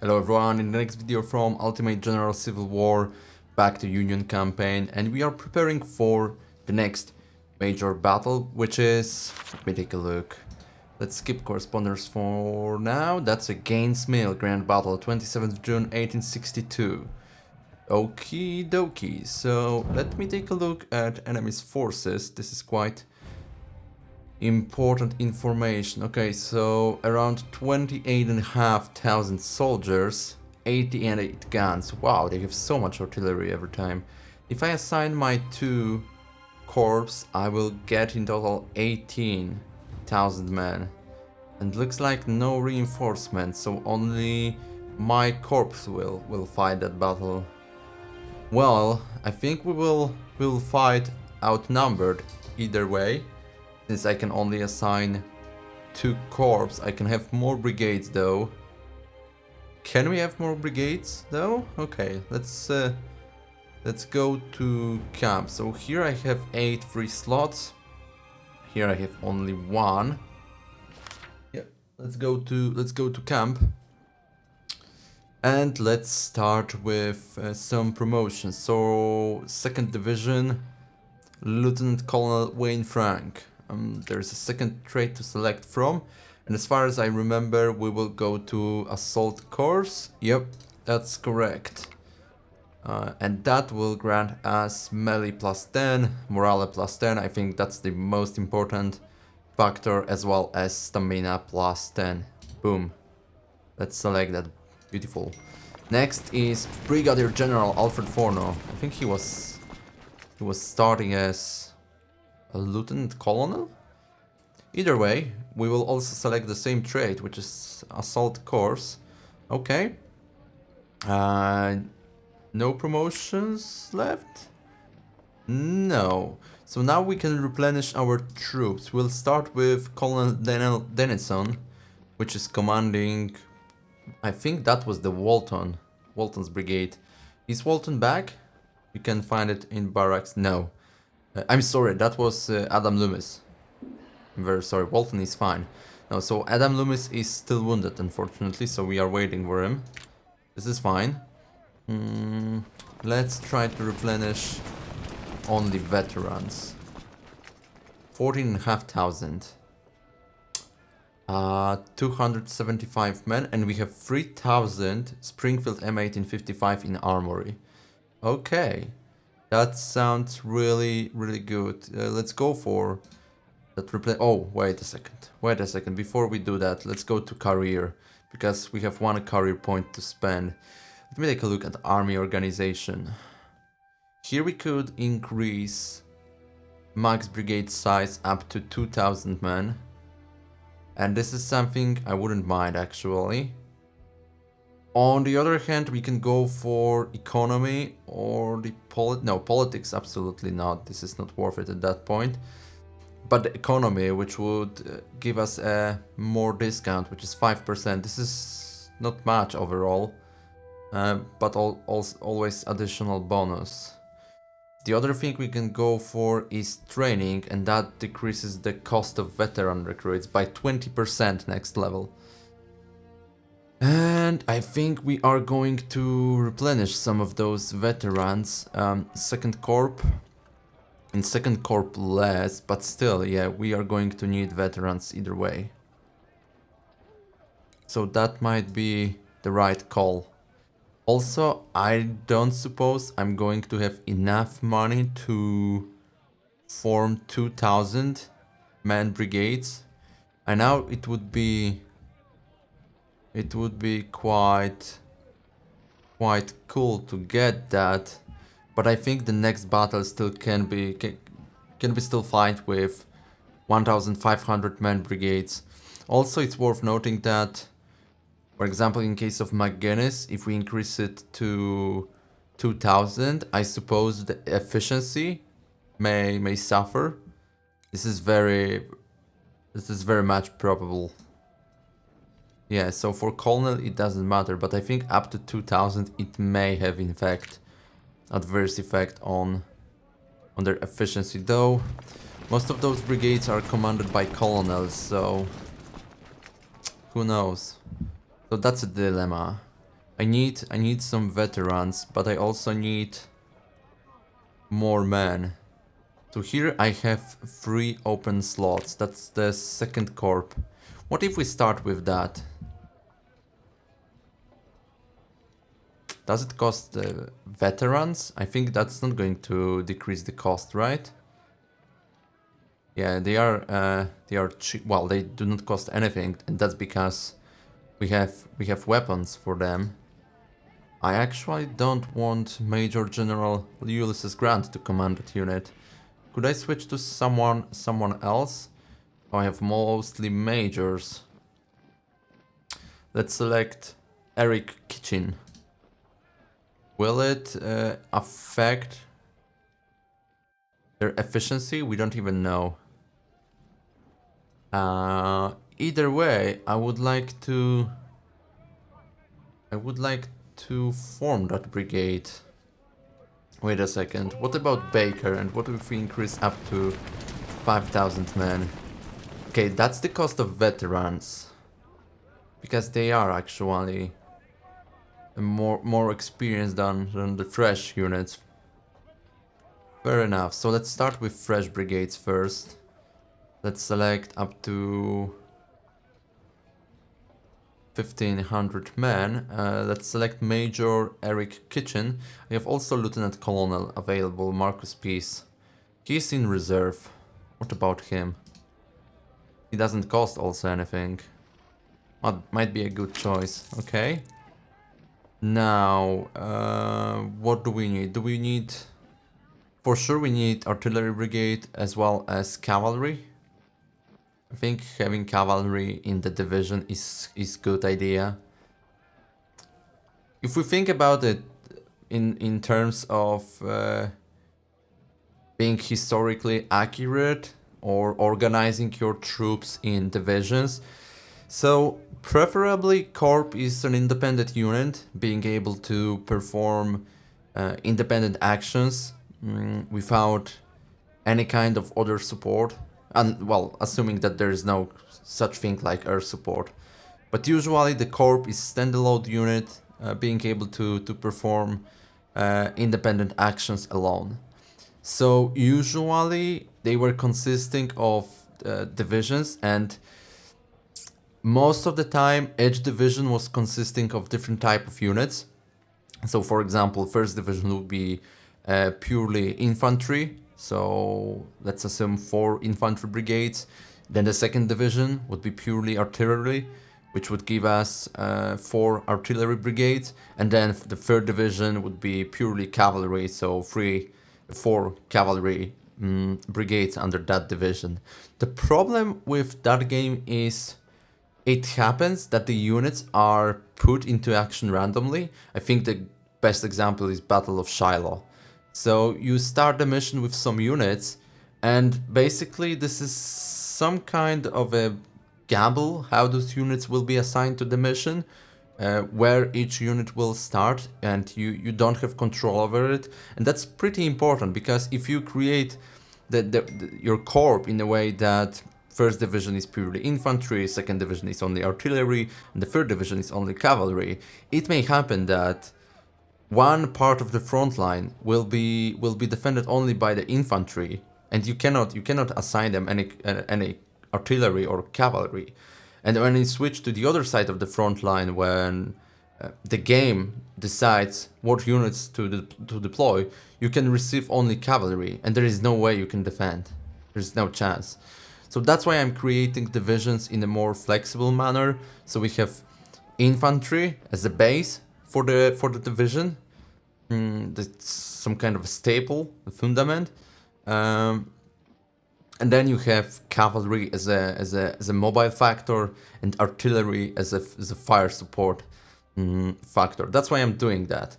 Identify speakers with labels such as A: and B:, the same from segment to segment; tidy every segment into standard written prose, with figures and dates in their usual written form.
A: Hello everyone, in the next video from Ultimate General Civil War back to Union campaign, and we are preparing for the next major battle, which is, let me take a look. Let's skip correspondence for now. That's against Mill Grand Battle, 27th June 1862. Okie dokie, so let me take a look at enemy's forces. This is quite important information. Okay, so around 28,500 soldiers, 88 guns. Wow, they have so much artillery every time. If I assign my 2 corps, I will get in total 18,000 men. And looks like no reinforcements, so only my corps will fight that battle. Well, I think we'll fight outnumbered either way. Since I can only assign 2 corps, I can have more brigades though. Can we have more brigades though? Okay, let's go to camp. So here I have 8 free slots. Here I have only 1. Yeah, let's go to camp. And let's start with some promotions. So 2nd Division, Lieutenant Colonel Wayne Frank. There's a second trait to select from, and as far as I remember, we will go to Assault Course. Yep, that's correct. And that will grant us melee plus 10, morale plus 10. I think that's the most important factor, as well as stamina plus 10. Boom. Let's select that. Beautiful. Next is Brigadier General Alfred Forno. I think he was starting as a lieutenant colonel? Either way, we will also select the same trait, which is assault course. Okay. No promotions left? No. So now we can replenish our troops. We'll start with Colonel Dennison, which is commanding... I think that was the Walton's brigade. Is Walton back? You can find it in barracks. No. I'm sorry, that was Adam Loomis. I'm very sorry, Walton is fine. No, so Adam Loomis is still wounded, unfortunately, so we are waiting for him. This is fine. Let's try to replenish only veterans. 14,500. 275 men, and we have 3,000 Springfield M1855 in armory. Okay. That sounds really good. Let's go for that Oh, wait a second. Before we do that, let's go to career, because we have 1 career point to spend. Let me take a look at army organization. Here we could increase max brigade size up to 2,000 men. And this is something I wouldn't mind, actually. On the other hand, we can go for economy or the politics, absolutely not. This is not worth it at that point. But the economy, which would give us a more discount, which is 5%. This is not much overall, but always additional bonus. The other thing we can go for is training, and that decreases the cost of veteran recruits by 20% next level. And I think we are going to replenish some of those veterans. Second Corps. In Second Corps less, but still, yeah, we are going to need veterans either way. So that might be the right call. Also, I don't suppose I'm going to have enough money to form 2,000 man brigades. I know it would be quite cool to get that, but I think the next battle still can be still fight with 1,500 man brigades. Also, it's worth noting that, for example, in case of McGuinness, if we increase it to 2,000, I suppose the efficiency may suffer. This is very much probable. Yeah, so for Colonel it doesn't matter, but I think up to 2,000 it may have in fact adverse effect on their efficiency, though most of those brigades are commanded by colonels, so who knows. So that's a dilemma. I need some veterans, but I also need more men. So here I have 3 open slots. That's the second corp. What if we start with that? Does it cost veterans? I think that's not going to decrease the cost, right? Yeah, they are cheap. Well, they do not cost anything, and that's because we have weapons for them. I actually don't want Major General Ulysses Grant to command that unit. Could I switch to someone else? Oh, I have mostly majors. Let's select Eric Kitchen. Will it affect their efficiency? We don't even know. Either way, I would like to form that brigade. Wait a second. What about Baker? And what if we increase up to 5,000 men? Okay, that's the cost of veterans. Because they are actually more experienced than the fresh units. Fair enough. So let's start with fresh brigades first. Let's select up to 1,500 men. Let's select Major Eric Kitchen. I have also Lieutenant Colonel available, Marcus Peace. He's in reserve. What about him? He doesn't cost also anything. Might be a good choice. Okay. Now, what do we need? Do we need... For sure we need artillery brigade as well as cavalry. I think having cavalry in the division is good idea. If we think about it in terms of being historically accurate or organizing your troops in divisions, so preferably Corp is an independent unit, being able to perform independent actions without any kind of other support. And well, assuming that there is no such thing like air support. But usually the Corp is standalone unit, being able to perform independent actions alone. So usually they were consisting of divisions, and most of the time each division was consisting of different type of units. So for example, first division would be purely infantry. So let's assume 4 infantry brigades. Then the second division would be purely artillery, which would give us 4 artillery brigades. And then the third division would be purely cavalry, so 4 cavalry brigades under that division. The problem with that game is it happens that the units are put into action randomly. I think the best example is Battle of Shiloh. So you start the mission with some units, and basically this is some kind of a gamble how those units will be assigned to the mission, where each unit will start, and you don't have control over it. And that's pretty important, because if you create your corp in a way that first division is purely infantry, second division is only artillery, and the third division is only cavalry, it may happen that one part of the front line will be defended only by the infantry, and you cannot assign them any artillery or cavalry. And when you switch to the other side of the front line, when the game decides what units to deploy, you can receive only cavalry, and there is no way you can defend. There's no chance. So that's why I'm creating divisions in a more flexible manner. So we have infantry as a base for the division. That's some kind of a staple, a fundament. And then you have cavalry as a mobile factor, and artillery as a fire support factor. That's why I'm doing that.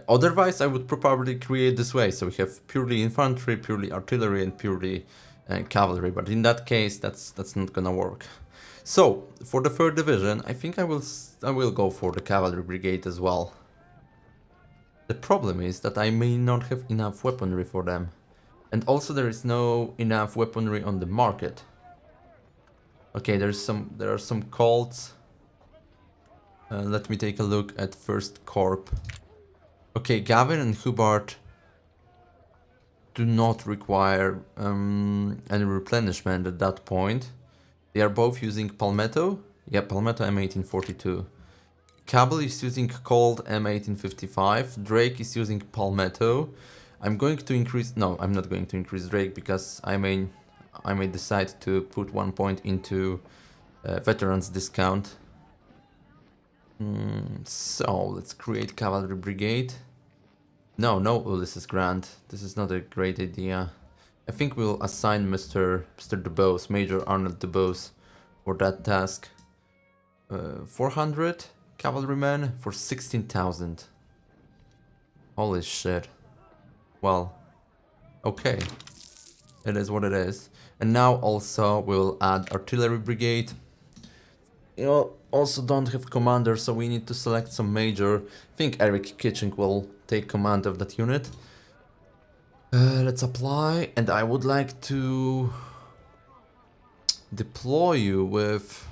A: Otherwise, I would probably create this way. So we have purely infantry, purely artillery, and purely cavalry. But in that case, that's not gonna work. So for the third division, I think I will go for the cavalry brigade as well. The problem is that I may not have enough weaponry for them. And also there is no enough weaponry on the market. Okay, there are some Colts. Let me take a look at first corp. Okay, Gavin and Hubert do not require any replenishment at that point. They are both using Palmetto. Yeah, Palmetto M1842. Cabell is using Cold M1855. Drake is using Palmetto. I'm going to increase... No, I'm not going to increase Drake because I may decide to put 1 point into veterans discount. So, let's create Cavalry Brigade. No, Ulysses Grant. This is not a great idea. I think we'll assign Mr. Dubose, Major Arnold Dubose, for that task. 400 cavalrymen for 16,000. Holy shit. Well, okay. It is what it is. And now also we'll add Artillery Brigade. You know, also don't have commander, so we need to select some major. I think Eric Kitching will take command of that unit. Let's apply, and I would like to deploy you with...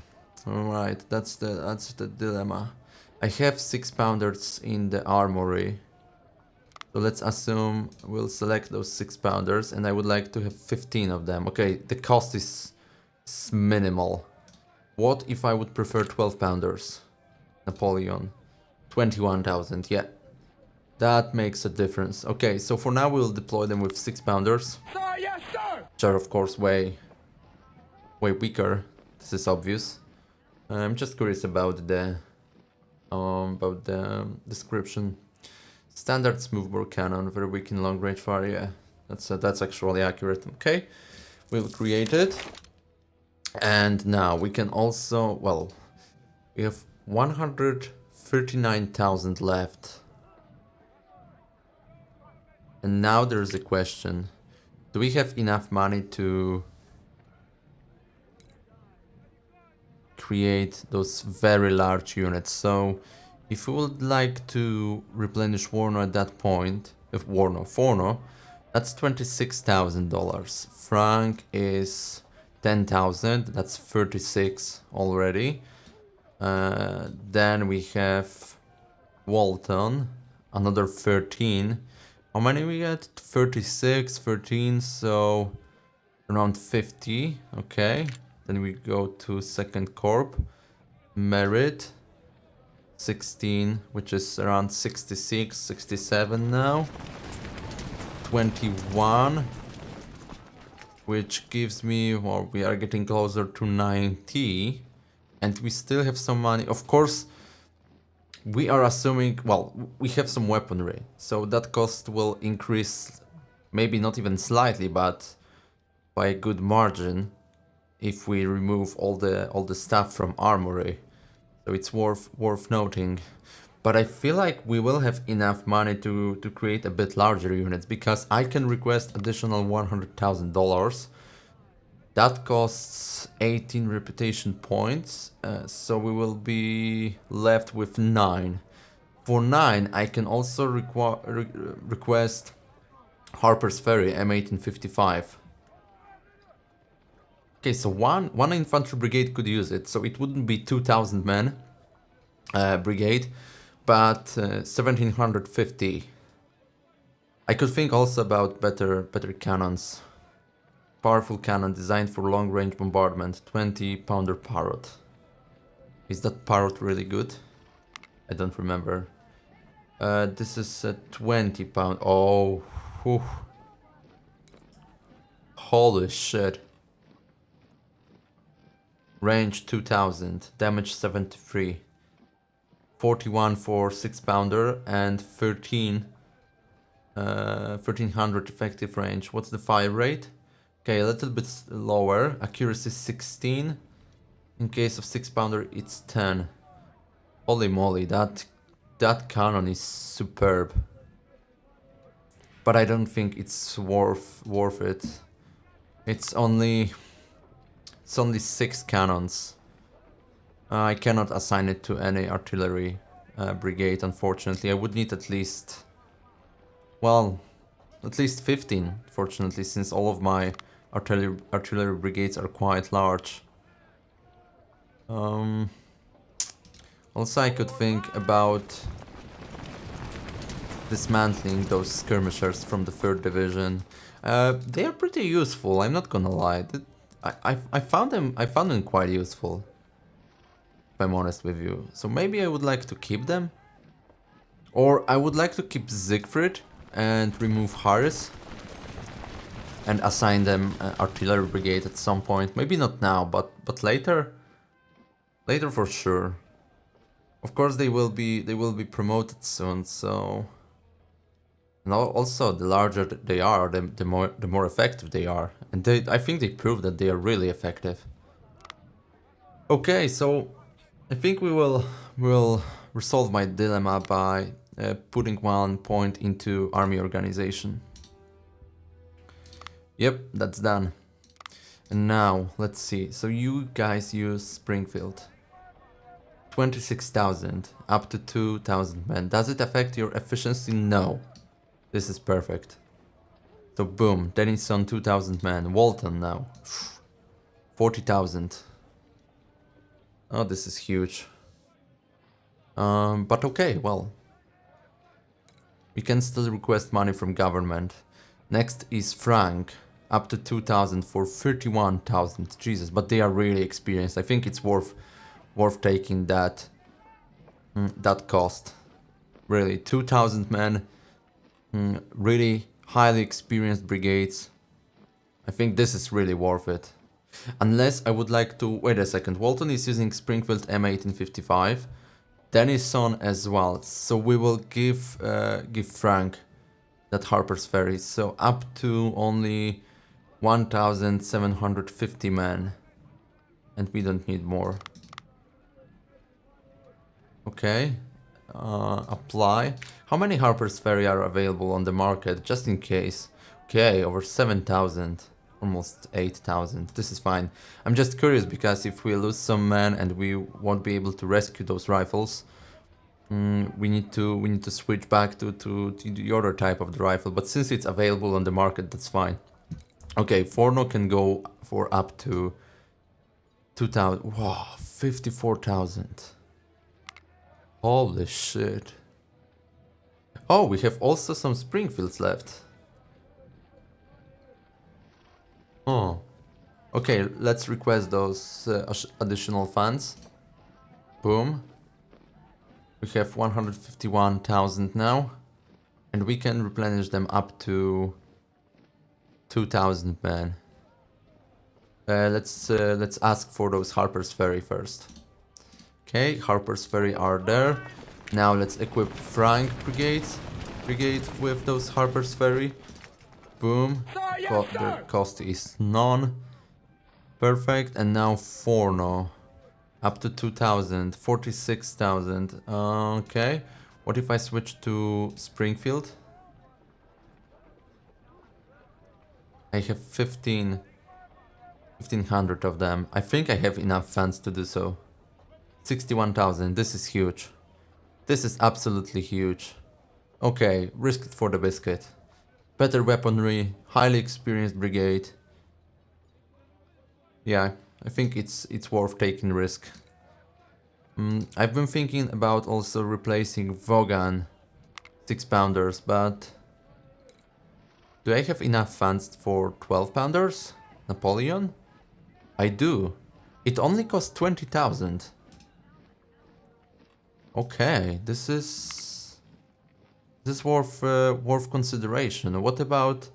A: Alright, that's the dilemma. I have 6-pounders in the armory. So let's assume we'll select those 6-pounders, and I would like to have 15 of them. Okay, the cost is minimal. What if I would prefer 12-pounders? Napoleon. 21,000, yeah. That makes a difference. Okay, so for now we'll deploy them with 6-pounders.
B: Sir, yes, sir!
A: Which are of course way weaker. This is obvious. I'm just curious about the description. Standard smoothbore cannon, very weak in long range fire. Yeah, that's actually accurate. Okay, we'll create it. And now we can also, well, we have 139,000 left. And now there's a question. Do we have enough money to create those very large units? So if we would like to replenish Warno at that point, if Forno, that's $26,000. Frank is 10,000, that's 36 already. Then we have Walton, another 13. How many we get? 36, 13, so around 50, okay. Then we go to second corp, Merit, 16, which is around 66, 67 now. 21, which gives me, well, we are getting closer to 90, and we still have some money. Of course, we are assuming, well, we have some weaponry, so that cost will increase, maybe not even slightly, but by a good margin if we remove all the stuff from armory. So it's worth noting. But I feel like we will have enough money to create a bit larger units, because I can request additional $100,000. That costs 18 reputation points, so we will be left with 9. For 9, I can also request Harper's Ferry M1855. Okay, so one infantry brigade could use it, so it wouldn't be 2,000 men brigade, but 1,750. I could think also about better cannons. Powerful cannon designed for long-range bombardment, 20-pounder Parrot. Is that Parrot really good? I don't remember. This is a 20-pound. Oh, whew. Holy shit. Range 2000, damage 73. 41 for 6-pounder and 1300 effective range. What's the fire rate? Okay, a little bit lower. Accuracy 16. In case of 6-pounder, it's 10. Holy moly, that cannon is superb. But I don't think it's worth it. It's only 6 cannons. I cannot assign it to any artillery brigade, unfortunately. I would need at least, well, at least 15, fortunately, since all of my artillery brigades are quite large. Also, I could think about dismantling those skirmishers from the 3rd division. They are pretty useful, I'm not gonna lie. I found them quite useful, if I'm honest with you. So maybe I would like to keep them. Or I would like to keep Siegfried and remove Harris. And assign them an artillery brigade at some point. Maybe not now, but later. Later for sure. Of course they will be promoted soon, so. And also, the larger they are, the more effective they are, and I think they prove that they are really effective. Okay, so I think will resolve my dilemma by putting 1 point into army organization. Yep, that's done. And now let's see. So you guys use Springfield. 26,000 up to 2,000 men. Does it affect your efficiency? No. This is perfect. So boom, Denison 2,000 men. Walton now. 40,000. Oh, this is huge. But okay, well. We can still request money from government. Next is Frank. Up to 2,000 for 31,000. Jesus, but they are really experienced. I think it's worth taking that cost. Really, 2,000 men. Really highly experienced brigades. I think this is really worth it. Unless I would like to... Wait a second. Walton is using Springfield M1855. Denison as well. So we will give Frank that Harper's Ferry. So up to only 1,750 men. And we don't need more. Okay. Apply. How many Harper's Ferry are available on the market, just in case? Okay, over 7,000. Almost 8,000. This is fine. I'm just curious because if we lose some men and we won't be able to rescue those rifles, we need to switch back to the other type of the rifle. But since it's available on the market, that's fine. Okay, Forno can go for up to 2,000. Wow, 54,000. Holy shit. Oh, we have also some Springfields left. Oh. Okay, let's request those additional funds. Boom. We have 151,000 now. And we can replenish them up to 2,000 men. Let's ask for those Harper's Ferry first. Okay, Harper's Ferry are there. Now let's equip Frank brigade with those Harper's Ferry. Boom. Their cost is none. Perfect. And now Forno. Up to 2,000. 46,000. Okay. What if I switch to Springfield? I have 1,500 of them. I think I have enough funds to do so. 61,000. This is huge. This is absolutely huge. Okay, risk it for the biscuit. Better weaponry, highly experienced brigade. Yeah, I think it's worth taking risk. I've been thinking about also replacing Vaughan 6-pounders, but do I have enough funds for 12-pounders? Napoleon? I do. It only costs 20,000. Okay, this is worth consideration. What about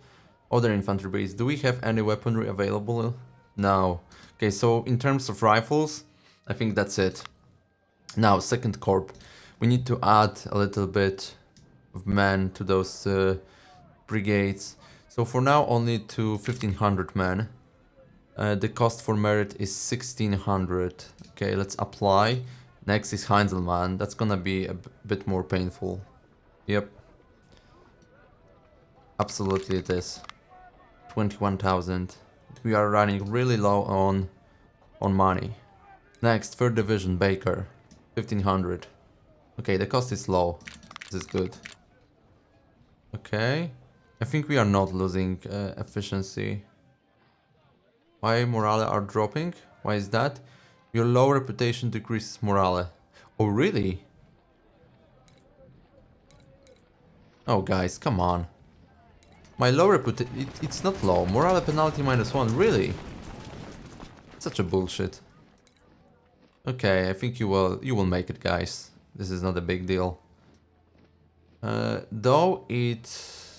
A: other infantry brigades? Do we have any weaponry available? No. Okay, so in terms of rifles, I think that's it. Now, second corps. We need to add a little bit of men to those brigades. So for now, only to 1,500 men. The cost for merit is 1,600. Okay, let's apply. Next is Heinzelmann. That's gonna be a bit more painful. Yep. Absolutely it is. 21,000. We are running really low on money. Next, 3rd Division, Baker. 1,500. Okay, the cost is low. This is good. Okay. I think we are not losing efficiency. Why morale are dropping? Why is that? Your low reputation decreases morale. Oh, really? Oh, guys, come on. My low reputation, it's not low. Morale penalty -1, really? Such a bullshit. Okay, I think you will make it, guys. This is not a big deal. Though it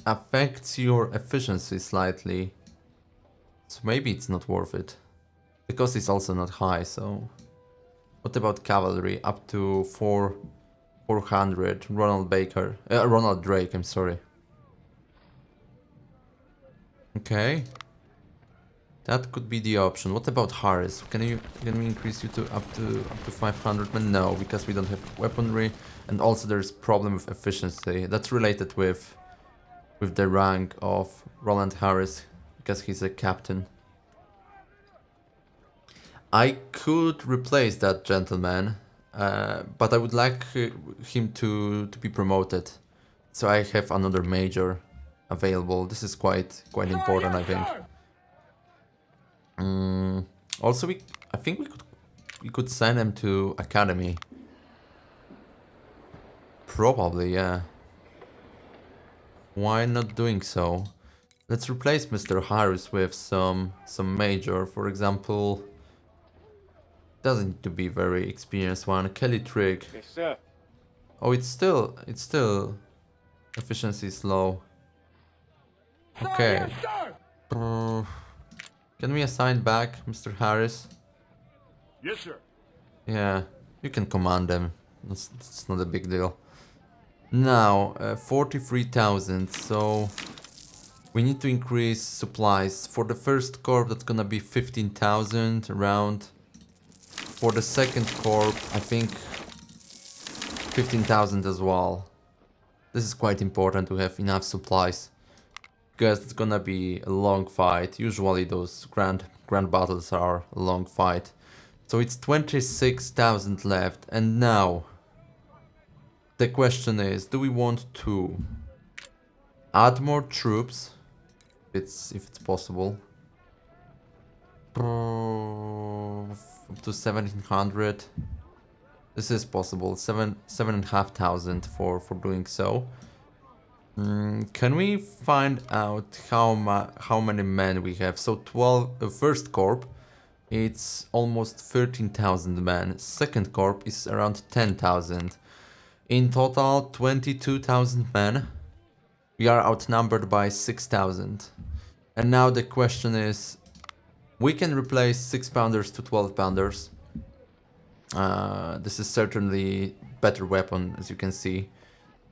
A: affects your efficiency slightly. So maybe it's not worth it. The cost is also not high, so... What about cavalry? Up to 400. Ronald Drake, I'm sorry. Okay. That could be the option. What about Harris? Can we increase you to up to 500? But no, because we don't have weaponry, and also there's problem with efficiency. That's related with the rank of Roland Harris, because he's a captain. I could replace that gentleman, but I would like him to be promoted, so I have another major available. This is quite important, I think. Also, I think we could send him to academy. Probably, yeah. Why not doing so? Let's replace Mr. Harris with some major, for example. Doesn't need to be very experienced one. Kelly Trigg.
B: Yes, sir.
A: Oh, it's still efficiency is low. Okay. Can we assign back Mr. Harris?
B: Yes, sir.
A: Yeah, you can command them. It's not a big deal. Now, 43,000, so we need to increase supplies. For the first corps, that's gonna be 15,000 around. For the second corps, I think 15,000 as well. This is quite important to have enough supplies, because it's gonna be a long fight. Usually those grand battles are a long fight. So it's 26,000 left, and now the question is, do we want to add more troops, if it's possible, up to 1700? This is possible. 7,500 for doing so. Can we find out how many men we have? So 12 first corps, it's almost 13,000 men. Second corps is around 10,000. In total, 22,000 men. We are outnumbered by 6,000. And now the question is, we can replace 6-pounders to 12-pounders. This is certainly better weapon, as you can see.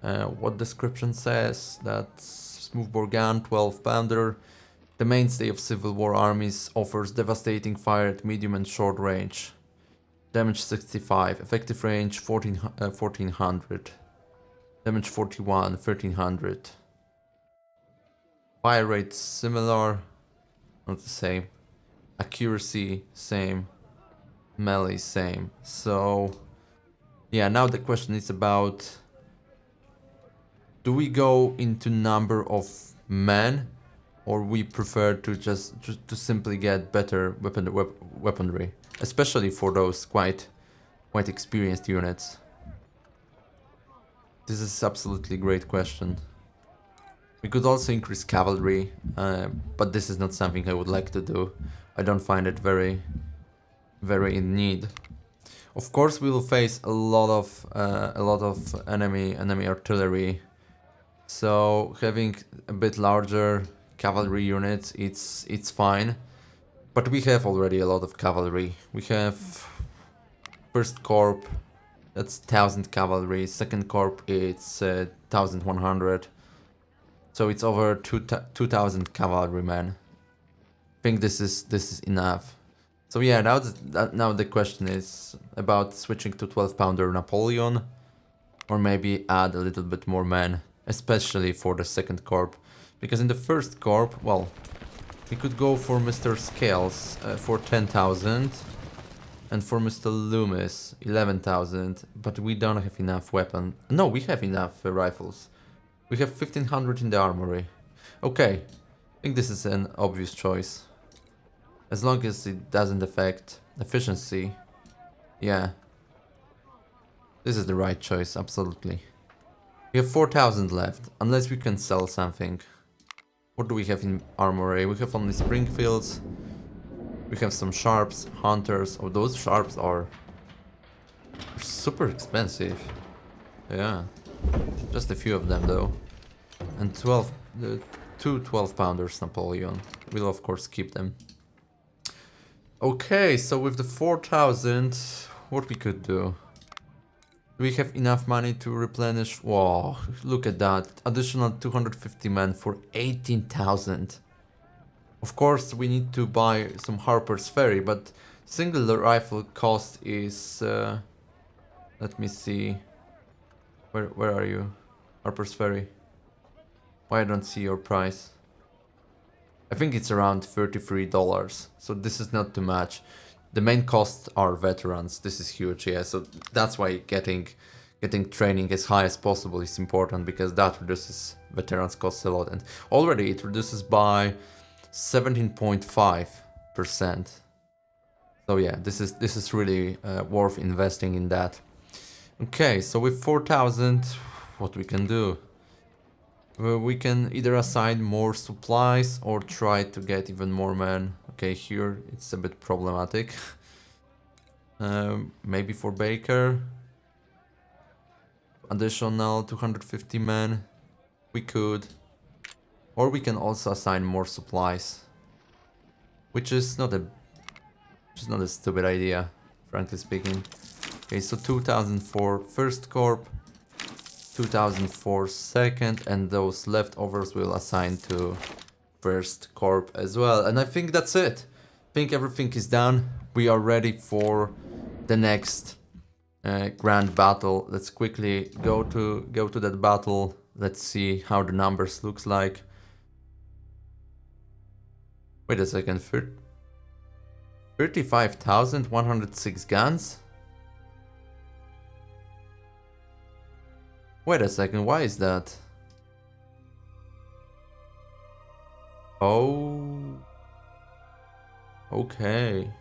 A: What description says, that's smoothbore gun, 12-pounder. The mainstay of Civil War armies, offers devastating fire at medium and short range. Damage 65, effective range 1400. Damage 41, 1300. Fire rate similar, not the same. Accuracy same. Melee same. So yeah, now the question is about, do we go into number of men, or we prefer to just to simply get better weaponry, especially for those quite experienced units? This is absolutely great question. We could also increase cavalry, but this is not something I would like to do. I don't find it very in need. Of course, we will face a lot of enemy artillery. So having a bit larger cavalry units, it's fine. But we have already a lot of cavalry. We have first corps, that's 1,000 cavalry. Second corps, it's 1,100. So it's over 2,000 cavalrymen. I think this is enough. So yeah, now the question is about switching to 12-pounder Napoleon, or maybe add a little bit more men, especially for the second corps, because in the first corps, well, we could go for Mr. Scales for 10,000, and for Mr. Loomis 11,000, but we don't have enough weapon. No, we have enough rifles. We have 1,500 in the armory. Okay, I think this is an obvious choice. As long as it doesn't affect efficiency. Yeah. This is the right choice, absolutely. We have 4,000 left, unless we can sell something. What do we have in armory? We have only Springfields. We have some Sharps, Hunters. Oh, those Sharps are super expensive. Yeah. Just a few of them though. And 12, two 12-pounders Napoleon. We'll of course keep them. Okay, so with the 4,000, what we could do? Do we have enough money to replenish? Whoa, look at that. Additional 250 men for 18,000. Of course, we need to buy some Harper's Ferry, but single rifle cost is... let me see. Where are you? Harper's Ferry. Why I don't see your price? I think it's around $33, so this is not too much. The main costs are veterans. This is huge, yeah. So that's why getting training as high as possible is important, because that reduces veterans costs a lot, and already it reduces by 17.5%. So yeah, this is really worth investing in that. Okay, so with 4,000, what we can do? Well, we can either assign more supplies or try to get even more men. Okay, here it's a bit problematic. Maybe for Baker. Additional 250 men. We could. Or we can also assign more supplies. Which is not a stupid idea, frankly speaking. Okay, so 2,000 for first corp. 2,000 for second, and those leftovers will assign to first corp as well. And I think that's it. I think everything is done. We are ready for the next grand battle. Let's quickly go to that battle. Let's see how the numbers looks like. Wait a second, 35,106 guns? Wait a second, why is that? Oh. Okay.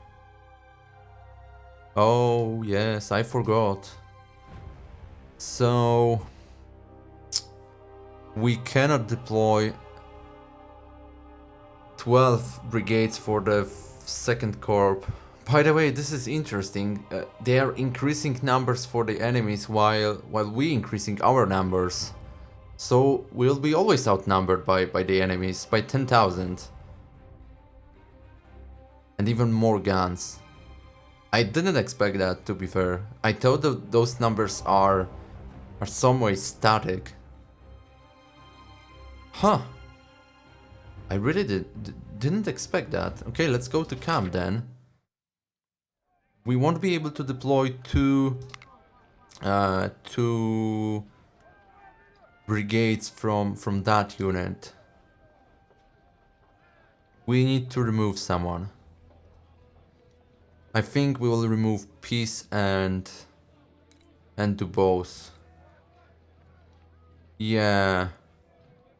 A: Oh, yes, I forgot. So... we cannot deploy 12 brigades for the second corps. By the way, this is interesting. They are increasing numbers for the enemies while we increasing our numbers. So we'll be always outnumbered by the enemies by 10,000. And even more guns. I didn't expect that, to be fair. I thought that those numbers are some way static. Huh. I really didn't expect that. Okay, let's go to camp then. We won't be able to deploy two brigades from that unit. We need to remove someone. I think we will remove Peace and do both. Yeah.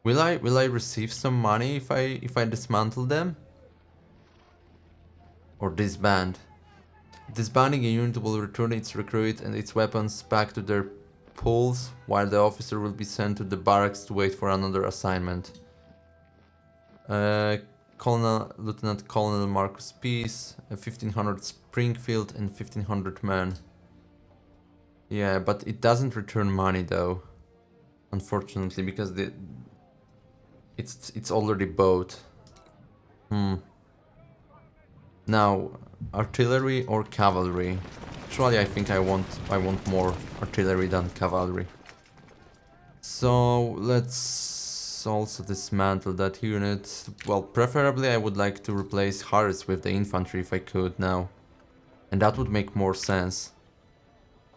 A: Will I receive some money if I dismantle them? Or disband? Disbanding a unit will return its recruit and its weapons back to their pools, while the officer will be sent to the barracks to wait for another assignment. Lieutenant Colonel Marcus Peace, 1,500 Springfield and 1,500 men. Yeah, but it doesn't return money though, unfortunately, because it's already bought. Now, artillery or cavalry? Actually, I think I want more artillery than cavalry. So let's also dismantle that unit. Well, preferably I would like to replace Harris with the infantry if I could now, and that would make more sense.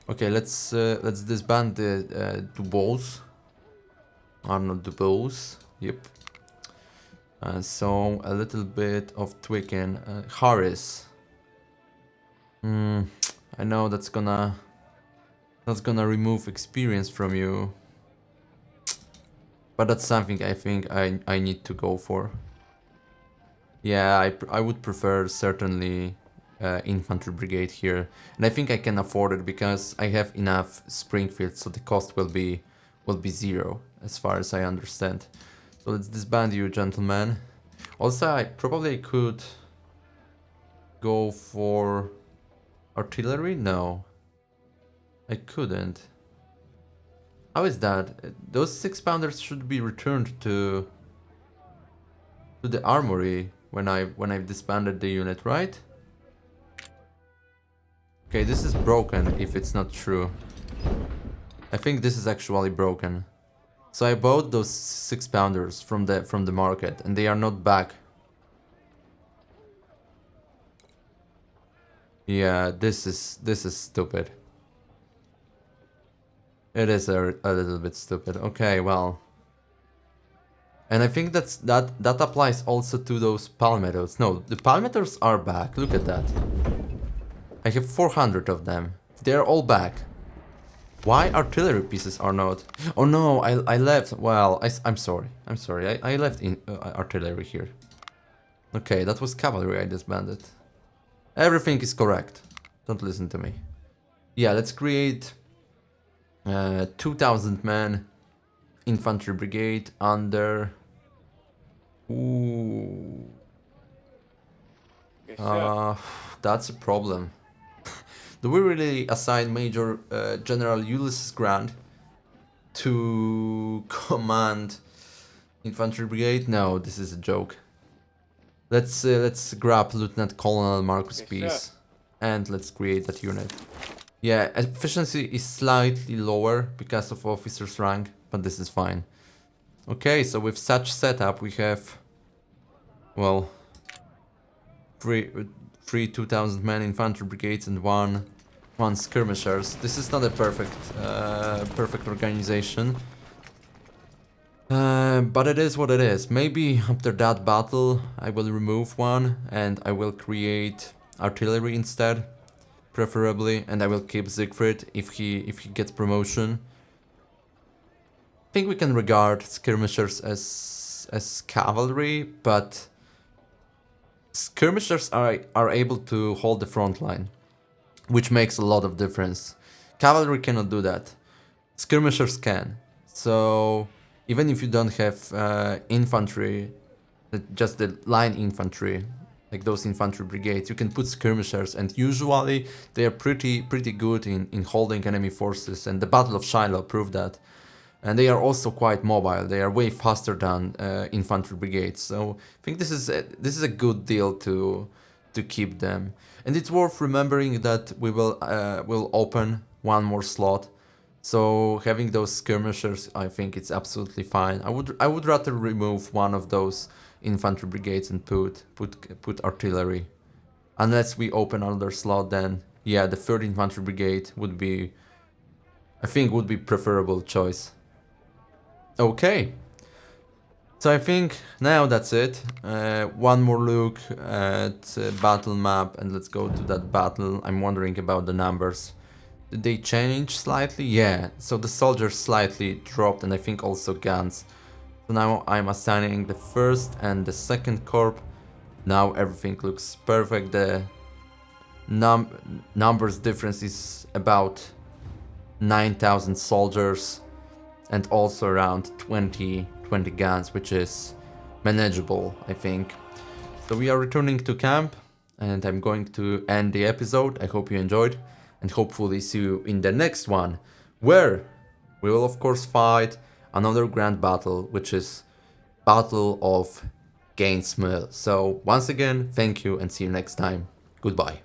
A: Okay, let's disband the Dubois. Arnold Dubois. Yep. So a little bit of tweaking. Harris. I know that's gonna remove experience from you, but that's something I think I need to go for. Yeah, I would prefer certainly infantry brigade here, and I think I can afford it because I have enough Springfield, so the cost will be zero as far as I understand. So let's disband you, gentlemen. Also, I probably could go for artillery. No, I couldn't. How is that? Those 6-pounders should be returned to the armory when I've disbanded the unit, right? Okay, this is broken if it's not true. I think this is actually broken. So I bought those 6-pounders from the market and they are not back. Yeah, this is stupid. It is a little bit stupid. Okay, well. And I think that applies also to those palmettos. No, the palmettos are back. Look at that. I have 400 of them. They're all back. Why artillery pieces are not? Oh no, I left. Well, I'm sorry. I'm sorry. I left in artillery here. Okay, that was cavalry I disbanded. Everything is correct. Don't listen to me. Yeah, let's create 2,000 men infantry brigade under. Ooh. That's a problem. Do we really assign Major General Ulysses Grant to command infantry brigade? No, this is a joke. Let's grab Lieutenant Colonel Marcus Peace and let's create that unit. Yeah, efficiency is slightly lower because of officer's rank, but this is fine. Okay, so with such setup we have, well, three 2,000 men infantry brigades and one skirmishers. This is not a perfect organization, but it is what it is. Maybe after that battle I will remove one and I will create artillery instead, preferably, and I will keep Siegfried if he gets promotion. I think we can regard skirmishers as cavalry, but skirmishers are able to hold the front line, which makes a lot of difference. Cavalry cannot do that. Skirmishers can. So even if you don't have infantry, just the line infantry, like those infantry brigades, you can put skirmishers, and usually they are pretty good in holding enemy forces, and the Battle of Shiloh proved that. And they are also quite mobile. They are way faster than infantry brigades. So I think this is a good deal to keep them. And it's worth remembering that we will open one more slot. So having those skirmishers, I think it's absolutely fine. I would rather remove one of those infantry brigades and put artillery. Unless we open another slot, then yeah, the 3rd infantry brigade would be, I think, would be preferable choice. Okay, so I think now that's it. One more look at battle map and let's go to that battle. I'm wondering about the numbers. Did they change slightly? Yeah, so the soldiers slightly dropped and I think also guns. So now I'm assigning the 1st and the 2nd corps. Now everything looks perfect. The numbers difference is about 9,000 soldiers. And also around 20 guns, which is manageable, I think. So we are returning to camp, and I'm going to end the episode. I hope you enjoyed, and hopefully see you in the next one, where we will of course fight another grand battle, which is Battle of Gaines Mill. So once again, thank you and see you next time. Goodbye.